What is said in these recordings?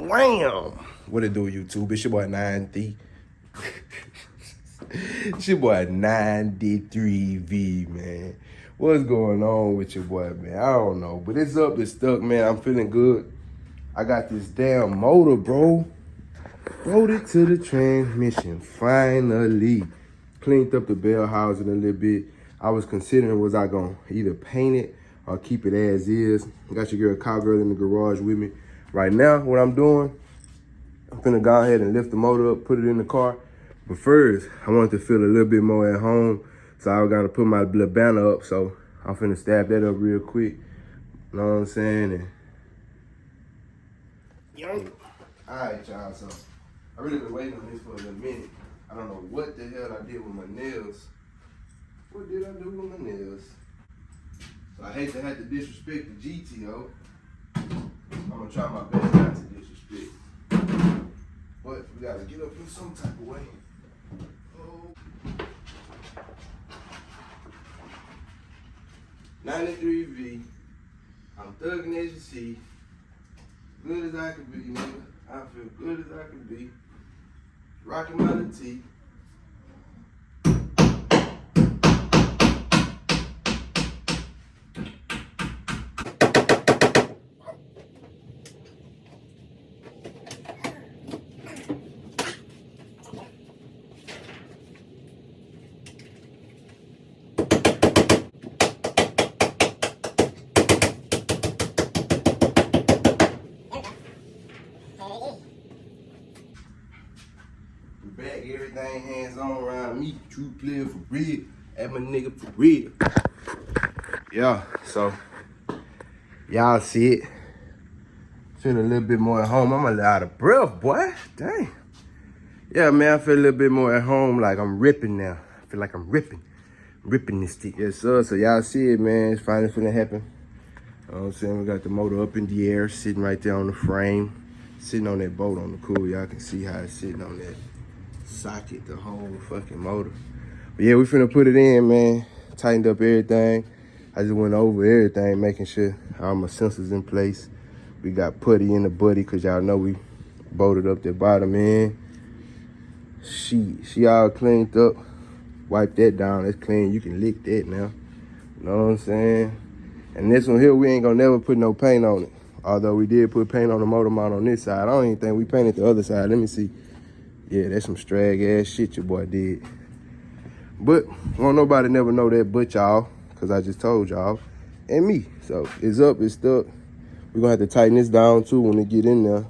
Wham! What it do, YouTube? It's your boy 9D. It's your boy 93V, man. What's going on with your boy, man? I don't know, but it's up, it's stuck, man. I'm feeling good. I got this damn motor, bro. Rode it to the transmission, finally. Cleaned up the bell housing a little bit. I was considering, was I gonna either paint it or keep it as is. Got your girl Cowgirl in the garage with me. Right now, what I'm doing, I'm finna go ahead and lift the motor up, put it in the car. But first, I wanted to feel a little bit more at home. So I was gonna put my little banner up. So I'm finna stab that up real quick. You know what I'm saying? And all right, y'all, so I really been waiting on this for a little minute. I don't know what the hell I did with my nails. What did I do with my nails? So I hate to have to disrespect the GTO. I'm gonna try my best not to disrespect. But we gotta get up in some type of way. Oh. 93V. I'm thugging as you see. Good as I can be, nigga. I feel good as I can be. Rocking my little teeth. Back, everything hands on around me. True player for real. At my nigga for real. Yeah, so y'all see it. Feeling a little bit more at home. I'm a little out of breath, boy. Dang. Yeah, man, I feel a little bit more at home. Like I'm ripping now. I feel like I'm ripping. Ripping this stick. Yes, sir. So y'all see it, man. It's finally finna happen. You know what I'm saying? We got the motor up in the air, sitting right there on the frame. Sitting on that bolt on the cool. Y'all can see how it's sitting on that socket, the whole fucking motor. But yeah, we finna put it in, man. Tightened up everything. I just went over everything, making sure all my sensors in place. We got putty in the buddy, cause y'all know we bolted up the bottom end. She all cleaned up. Wipe that down, that's clean. You can lick that now. You know what I'm saying? And this one here, we ain't gonna never put no paint on it. Although we did put paint on the motor mount on this side. I don't even think we painted the other side. Let me see. Yeah, that's some strag ass shit your boy did. But won't nobody never know that but y'all, cause I just told y'all and me. So it's up, it's stuck. We're gonna have to tighten this down too when it get in there.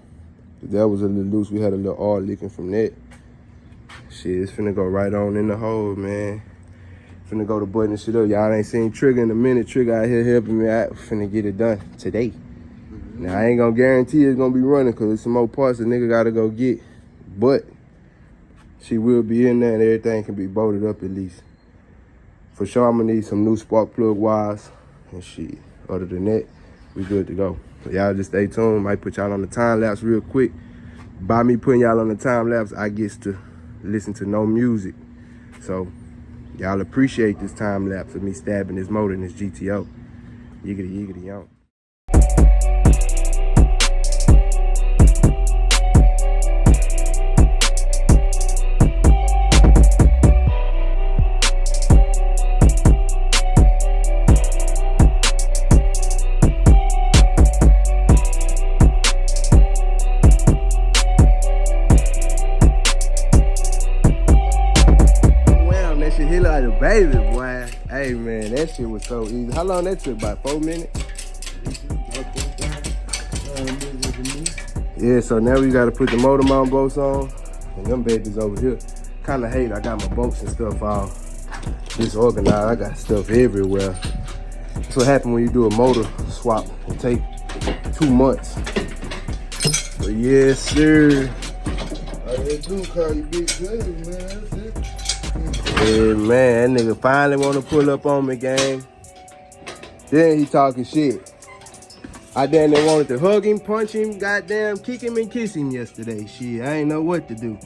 That was a little loose. We had a little oil leaking from that. Shit, it's finna go right on in the hole, man. Finna go to button shit up. Y'all ain't seen Trigger in a minute. Trigger out here helping me out. Finna get it done today. Now I ain't gonna guarantee it's gonna be running, cause there's some more parts a nigga gotta go get. But she will be in there and everything can be bolted up at least. For sure, I'm gonna need some new spark plug wires and shit. Other than that, we good to go. So y'all just stay tuned. Might put y'all on the time lapse real quick. By me putting y'all on the time lapse, I get to listen to no music. So y'all appreciate this time lapse of me stabbing this motor in this GTO. Yiggity, yiggity, yo. Baby, boy. Hey, man, that shit was so easy. How long that took? About 4 minutes? Yeah, so now we got to put the motor mount bolts on. And them babies over here. Kind of hate I got my bolts and stuff all disorganized. I got stuff everywhere. That's what happens when you do a motor swap. It take 2 months. But yes, sir. They do call you Big Cuz, man. That's it. Yeah, man, that nigga finally want to pull up on me, gang. Then he talking shit. I damn near wanted to hug him, punch him, goddamn kick him and kiss him yesterday. Shit, I ain't know what to do.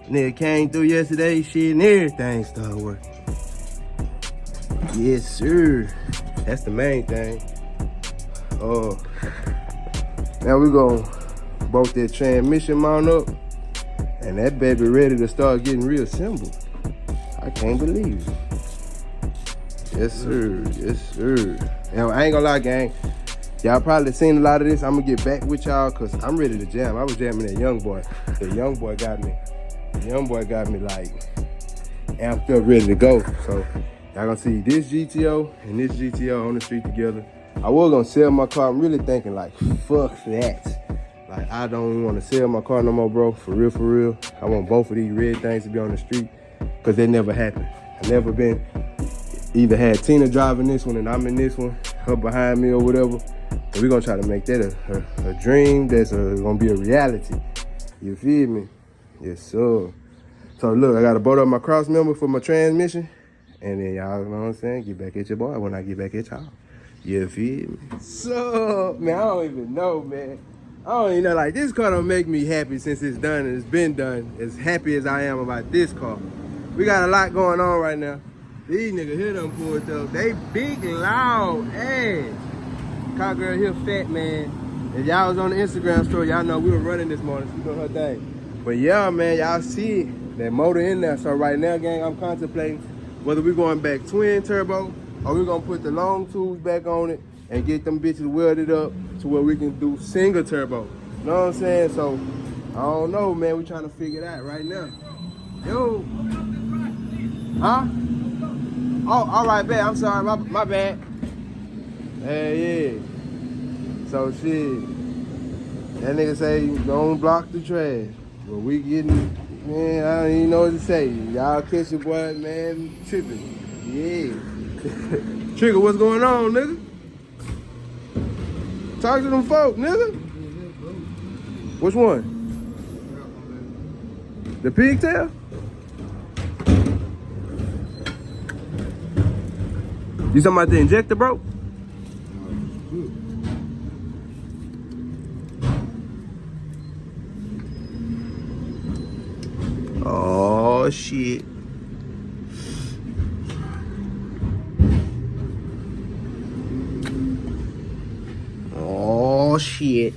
Nigga came through yesterday, shit, and everything started working. Yes, sir. That's the main thing. Now we gonna both that transmission mount up, and that baby ready to start getting reassembled. I can't believe it. Yes, sir. Yes, sir. And I ain't gonna lie, gang. Y'all probably seen a lot of this. I'm gonna get back with y'all because I'm ready to jam. I was jamming that young boy. The young boy got me. The young boy got me like amped up, ready to go. So y'all gonna see this GTO and this GTO on the street together. I was gonna sell my car. I'm really thinking like, fuck that. Like, I don't even want to sell my car no more, bro. For real, for real. I want both of these red things to be on the street because they never happened. I never been, either had Tina driving this one and I'm in this one, her behind me or whatever. And we're gonna try to make that a dream that's gonna be a reality. You feel me? Yes, sir. So look, I gotta bolt up my cross member for my transmission. And then y'all know what I'm saying? Get back at your boy when I get back at y'all. You feel me? So, man, I don't even know, man. I don't even know, like, this car don't make me happy since it's done and it's been done. As happy as I am about this car. We got a lot going on right now. These niggas here done pulled up. They big, loud ass. Car girl here fat, man. If y'all was on the Instagram story, y'all know we were running this morning. She doing her thing. But yeah, man, y'all see it. That motor in there. So right now, gang, I'm contemplating whether we're going back twin turbo or we're gonna put the long tubes back on it and get them bitches welded up to where we can do single turbo. You know what I'm saying? So, I don't know, man. We're trying to figure it out right now. Yo. Huh? Oh, all right, bad. I'm sorry. My bad. Hey, yeah. So, shit. That nigga say, don't block the trash. But we getting, man, I don't even know what to say. Y'all catch your boy, man, tripping. Yeah. Trigger, what's going on, nigga? Talk to them folk, nigga. Which one? The pigtail? You talking about the injector, bro? Oh, shit. Oh, shit.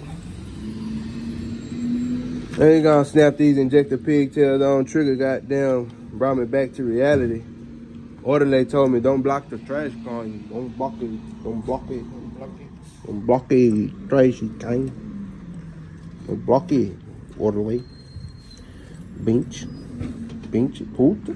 They ain't gonna snap these injector pigtails on. Trigger goddamn brought me back to reality. Orderly told me, don't block the trash can. Don't block it. Don't block it. Don't block it. Don't block it. Trash can. Don't block it. Orderly. Bench. Bench. Puta.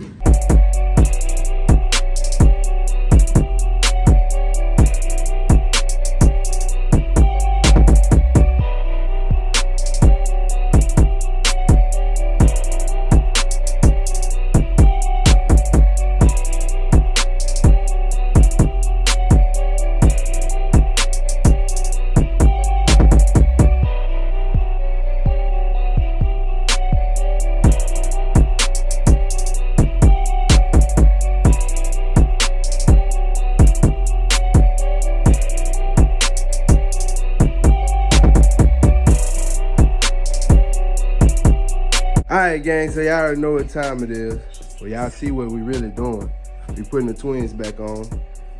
Alright, gang, so y'all already know what time it is. Well, y'all see what we really doing. We putting the twins back on.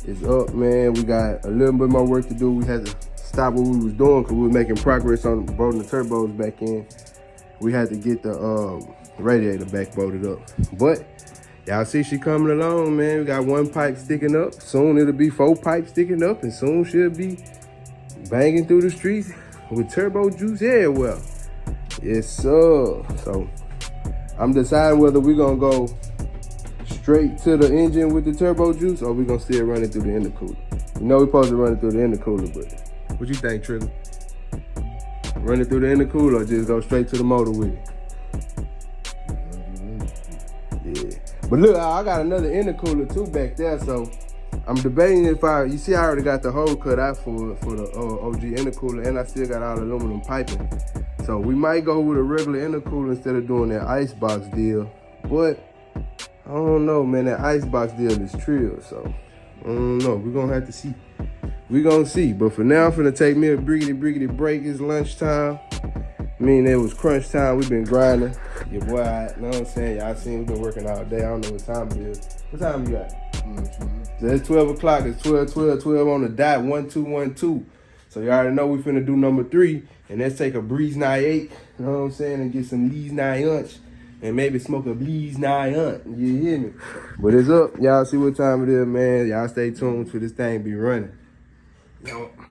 It's up, man. We got a little bit more work to do. We had to stop what we was doing because we were making progress on bolting the turbos back in. We had to get the radiator back bolted up. But y'all see she coming along, man. We got one pipe sticking up. Soon it'll be 4 pipes sticking up, and soon she'll be banging through the streets with turbo juice everywhere. Yes, sir. So I'm deciding whether we're gonna go straight to the engine with the turbo juice or we're gonna still run it through the intercooler. You know we're supposed to run it through the intercooler, but what you think, Trigger? Run it through the intercooler or just go straight to the motor with it? Yeah. But look, I got another intercooler too back there, so I'm debating if you see I already got the hole cut out for the OG intercooler, and I still got all the aluminum piping. So we might go with a regular intercooler instead of doing that icebox deal. But I don't know, man, that icebox deal is trill, so I don't know. We're gonna have to see. We're gonna see. But for now, I'm finna take me a briggity break. It's lunchtime. I mean, it was crunch time. We've been grinding. Your boy, you know what I'm saying? Y'all seen we've been working all day. I don't know what time it is. What time you got? So it's 12 o'clock. It's 12 on the dot. 1 2 1 2. So you already know we finna do number 3. And let's take a Breeze 98, you know what I'm saying, and get some Lee's 9-inch. And maybe smoke a Bleeze 9-inch. You hear me? But it's up. Y'all see what time it is, man. Y'all stay tuned till this thing be running. Yo.